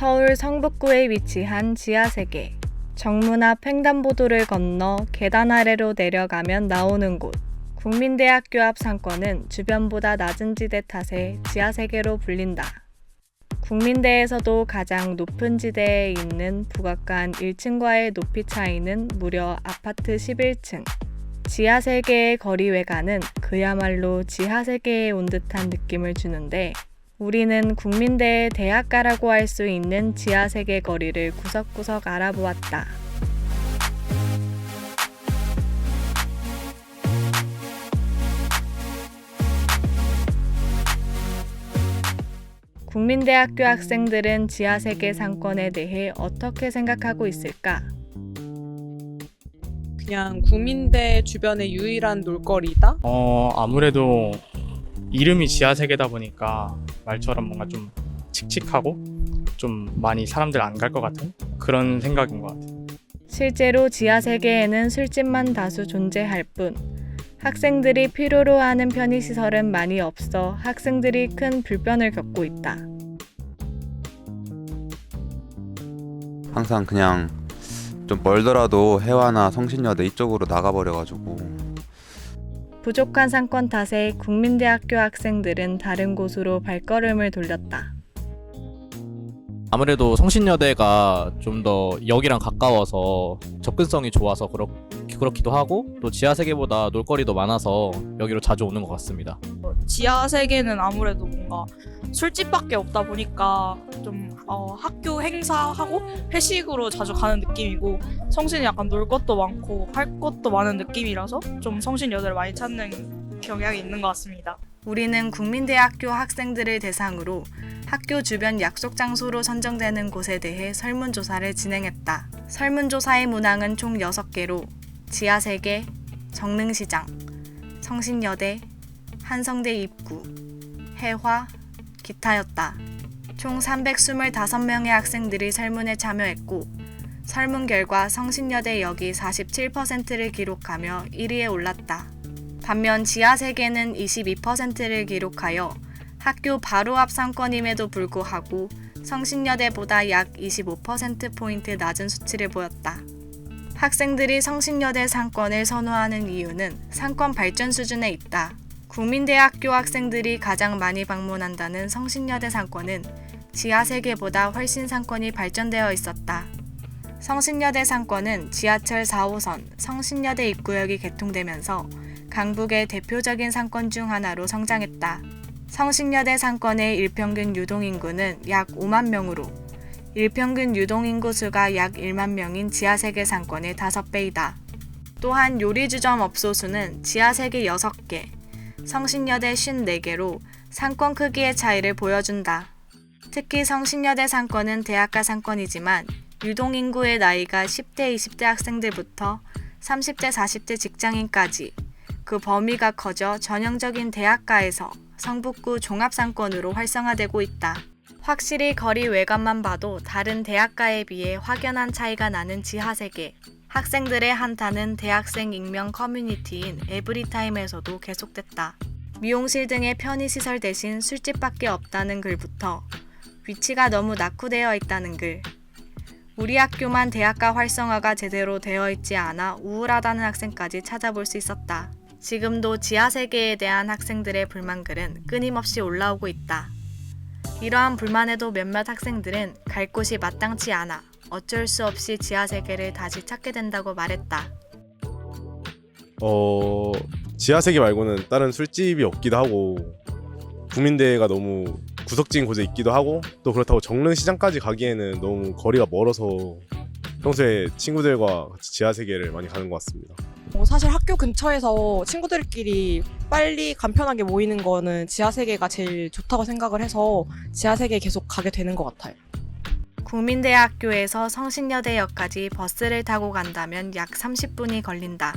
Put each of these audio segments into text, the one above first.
서울 성북구에 위치한 지하세계. 정문 앞 횡단보도를 건너 계단 아래로 내려가면 나오는 곳. 국민대학교 앞 상권은 주변보다 낮은 지대 탓에 지하세계로 불린다. 국민대에서도 가장 높은 지대에 있는 북악관 1층과의 높이 차이는 무려 아파트 11층. 지하세계의 거리 외관은 그야말로 지하세계에 온 듯한 느낌을 주는데 우리는 국민대의 대학가라고 할 수 있는 지하세계 거리를 구석구석 알아보았다. 국민대학교 학생들은 지하세계 상권에 대해 어떻게 생각하고 있을까? 그냥 국민대 주변의 유일한 놀거리다? 아무래도 이름이 지하세계다 보니까 말처럼 뭔가 좀 칙칙하고 좀 많이 사람들 안 갈 것 같은 그런 생각인 것 같아요. 실제로 지하세계에는 술집만 다수 존재할 뿐 학생들이 필요로 하는 편의시설은 많이 없어 학생들이 큰 불편을 겪고 있다. 항상 그냥 좀 멀더라도 해화나 성신여대 이쪽으로 나가버려가지고 부족한 상권 탓에 국민대학교 학생들은 다른 곳으로 발걸음을 돌렸다. 아무래도 성신여대가 좀 더 역이랑 가까워서 접근성이 좋아서 그렇기도 하고 또 지하세계보다 놀거리도 많아서 여기로 자주 오는 것 같습니다. 지하세계는 아무래도 뭔가 술집밖에 없다 보니까 좀 학교 행사하고 회식으로 자주 가는 느낌이고 성신이 약간 놀 것도 많고 할 것도 많은 느낌이라서 좀 성신여대를 많이 찾는 경향이 있는 것 같습니다. 우리는 국민대학교 학생들을 대상으로 학교 주변 약속 장소로 선정되는 곳에 대해 설문조사를 진행했다. 설문조사의 문항은 총 6개로 지하세계, 정릉시장, 성신여대, 한성대 입구, 해화, 기타였다. 총 325명의 학생들이 설문에 참여했고 설문 결과 성신여대 역이 47%를 기록하며 1위에 올랐다. 반면 지하세계는 22%를 기록하여 학교 바로 앞 상권임에도 불구하고 성신여대보다 약 25%포인트 낮은 수치를 보였다. 학생들이 성신여대 상권을 선호하는 이유는 상권 발전 수준에 있다. 국민대학교 학생들이 가장 많이 방문한다는 성신여대 상권은 지하세계보다 훨씬 상권이 발전되어 있었다. 성신여대 상권은 지하철 4호선 성신여대 입구역이 개통되면서 강북의 대표적인 상권 중 하나로 성장했다. 성신여대 상권의 일평균 유동인구는 약 5만 명으로 일평균 유동인구 수가 약 1만 명인 지하세계 상권의 5배이다. 또한 요리주점 업소 수는 지하세계 6개, 성신여대 54개로 상권 크기의 차이를 보여준다. 특히 성신여대 상권은 대학가 상권이지만 유동인구의 나이가 10대, 20대 학생들부터 30대, 40대 직장인까지 그 범위가 커져 전형적인 대학가에서 성북구 종합상권으로 활성화되고 있다. 확실히 거리 외관만 봐도 다른 대학가에 비해 확연한 차이가 나는 지하세계. 학생들의 한탄은 대학생 익명 커뮤니티인 에브리타임에서도 계속됐다. 미용실 등의 편의시설 대신 술집밖에 없다는 글부터 위치가 너무 낙후되어 있다는 글, 우리 학교만 대학가 활성화가 제대로 되어 있지 않아 우울하다는 학생까지 찾아볼 수 있었다. 지금도 지하세계에 대한 학생들의 불만글은 끊임없이 올라오고 있다. 이러한 불만에도 몇몇 학생들은 갈 곳이 마땅치 않아 어쩔 수 없이 지하세계를 다시 찾게 된다고 말했다. 지하세계 말고는 다른 술집이 없기도 하고 국민대가 너무 구석진 곳에 있기도 하고 또 그렇다고 정릉시장까지 가기에는 너무 거리가 멀어서 평소에 친구들과 같이 지하세계를 많이 가는 것 같습니다. 사실 학교 근처에서 친구들끼리 빨리 간편하게 모이는 거는 지하세계가 제일 좋다고 생각을 해서 지하세계에 계속 가게 되는 것 같아요. 국민대학교에서 성신여대역까지 버스를 타고 간다면 약 30분이 걸린다.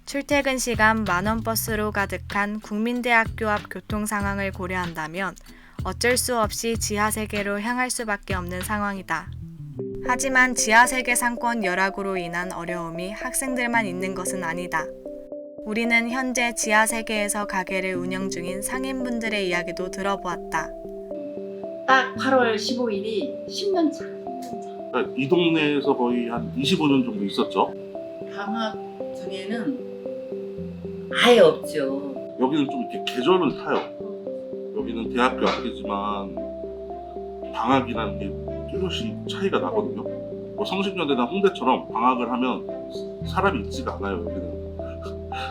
출퇴근 시간 만원 버스로 가득한 국민대학교 앞 교통 상황을 고려한다면 어쩔 수 없이 지하세계로 향할 수밖에 없는 상황이다. 하지만 지하세계 상권 열악으로 인한 어려움이 학생들만 있는 것은 아니다. 우리는 현재 지하세계에서 가게를 운영 중인 상인분들의 이야기도 들어보았다. 딱 8월 15일이 10년 차. 그러니까 이 동네에서 거의 한 25년 정도 있었죠. 방학 중에는 아예 없죠. 여기는 좀 이렇게 계절을 타요. 여기는 대학교 앞이지만 방학이라는 게 뚜렷이 차이가 나거든요. 뭐 성신여대나 홍대처럼 방학을 하면 사람이 있지가 않아요. 여기는.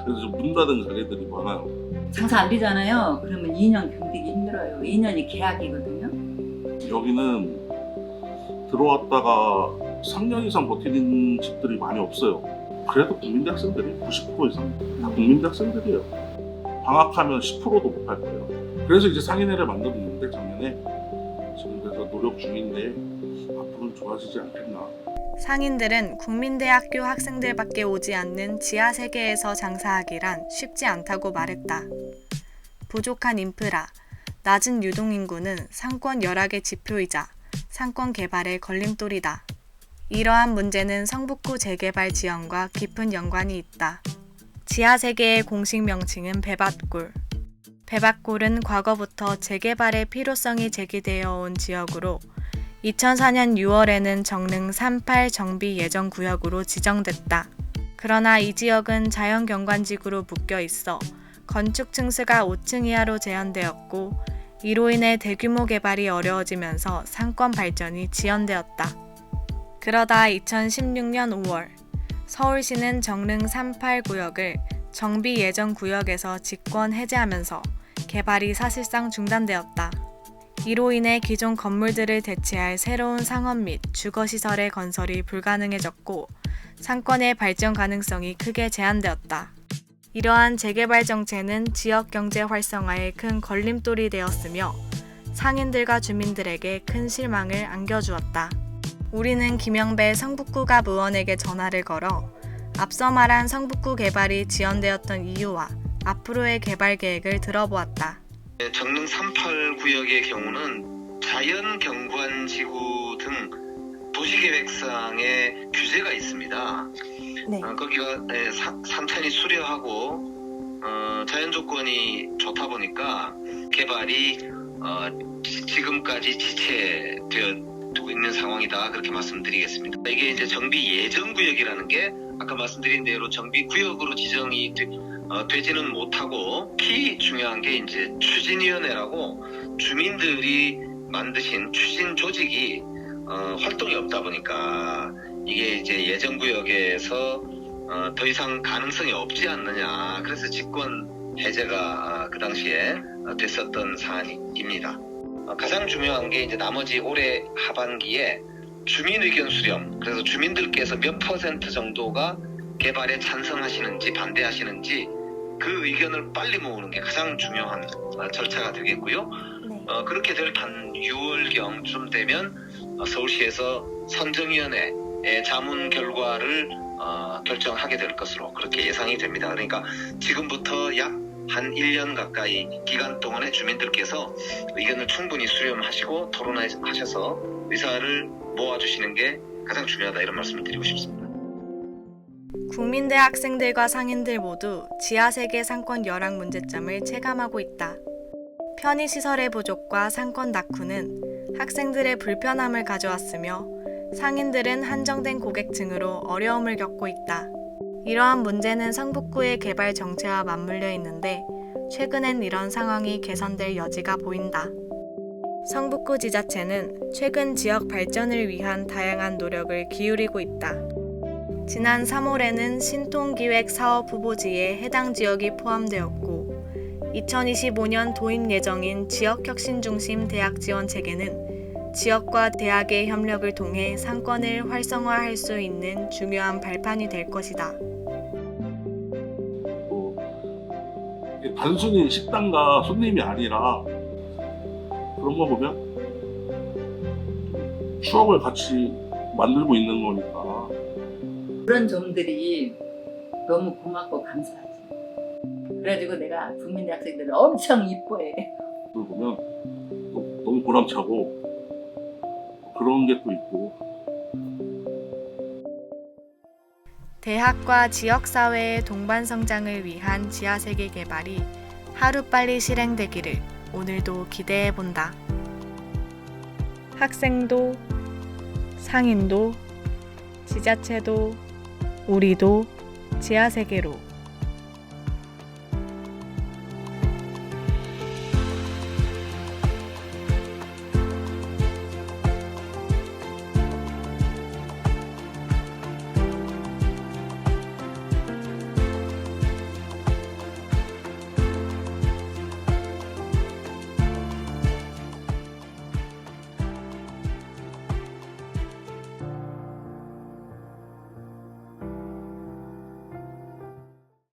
그래서 좀 문 닫은 가게들이 많아요. 장사 안 되잖아요. 그러면 2년 견디기 힘들어요. 2년이 계약이거든요. 여기는 들어왔다가 3년 이상 버티는 집들이 많이 없어요. 그래도 국민대 학생들이 90% 이상 다 국민대 학생들이에요. 방학하면 10%도 못 할 거예요. 그래서 이제 상인회를 만들었는데 작년에 지금 그래서 노력 중인데 앞으로는 좋아지지 않겠나. 상인들은 국민대학교 학생들밖에 오지 않는 지하 세계에서 장사하기란 쉽지 않다고 말했다. 부족한 인프라, 낮은 유동인구는 상권 열악의 지표이자 상권 개발의 걸림돌이다. 이러한 문제는 성북구 재개발 지연과 깊은 연관이 있다. 지하 세계의 공식 명칭은 배밭골. 배밭골은 과거부터 재개발의 필요성이 제기되어 온 지역으로 2004년 6월에는 정릉 38 정비 예정 구역으로 지정됐다. 그러나 이 지역은 자연경관지구로 묶여 있어 건축 층수가 5층 이하로 제한되었고 이로 인해 대규모 개발이 어려워지면서 상권 발전이 지연되었다. 그러다 2016년 5월 서울시는 정릉 38 구역을 정비 예정 구역에서 직권 해제하면서 개발이 사실상 중단되었다. 이로 인해 기존 건물들을 대체할 새로운 상업 및 주거시설의 건설이 불가능해졌고 상권의 발전 가능성이 크게 제한되었다. 이러한 재개발 정체는 지역 경제 활성화에 큰 걸림돌이 되었으며 상인들과 주민들에게 큰 실망을 안겨주었다. 우리는 김영배 성북구갑 의원에게 전화를 걸어 앞서 말한 성북구 개발이 지연되었던 이유와 앞으로의 개발 계획을 들어보았다. 정릉 38 구역의 경우는 자연경관지구 등 도시계획상의 규제가 있습니다. 네. 거기가 산천이 수려하고 자연조건이 좋다 보니까 개발이 지금까지 지체되어 있는 상황이다, 그렇게 말씀드리겠습니다. 이게 이제 정비 예정구역이라는 게 아까 말씀드린 대로 정비구역으로 지정이 되지는 못하고, 특히 중요한 게 이제 추진위원회라고 주민들이 만드신 추진 조직이 활동이 없다 보니까 이게 이제 예정구역에서 더 이상 가능성이 없지 않느냐, 그래서 직권 해제가 그 당시에 됐었던 사안입니다. 가장 중요한 게 이제 나머지 올해 하반기에 주민 의견 수렴, 그래서 주민들께서 몇 % 정도가 개발에 찬성하시는지 반대하시는지 그 의견을 빨리 모으는 게 가장 중요한 절차가 되겠고요. 그렇게 될 한 6월경쯤 되면 서울시에서 선정위원회의 자문 결과를 결정하게 될 것으로 그렇게 예상이 됩니다. 그러니까 지금부터 약 한 1년 가까이 기간 동안에 주민들께서 의견을 충분히 수렴하시고 토론하셔서 의사를 모아주시는 게 가장 중요하다, 이런 말씀을 드리고 싶습니다. 국민대 학생들과 상인들 모두 지하세계 상권 열악 문제점을 체감하고 있다. 편의시설의 부족과 상권 낙후는 학생들의 불편함을 가져왔으며 상인들은 한정된 고객층으로 어려움을 겪고 있다. 이러한 문제는 성북구의 개발 정체와 맞물려 있는데 최근엔 이런 상황이 개선될 여지가 보인다. 성북구 지자체는 최근 지역 발전을 위한 다양한 노력을 기울이고 있다. 지난 3월에는 신통기획 사업 후보지에 해당 지역이 포함되었고 2025년 도입 예정인 지역혁신 중심 대학 지원 체계는 지역과 대학의 협력을 통해 상권을 활성화할 수 있는 중요한 발판이 될 것이다. 단순히 식당과 손님이 아니라 그런 거 보면 추억을 같이 만들고 있는 거니까 그런 점들이 너무 고맙고 감사하지. 그래가지고 내가 국민대 학생들을 엄청 이뻐해. 그걸 보면 너무 보람차고 그런 게 또 있고. 대학과 지역사회의 동반 성장을 위한 지하세계 개발이 하루빨리 실행되기를 오늘도 기대해본다. 학생도, 상인도, 지자체도, 우리도 지하세계로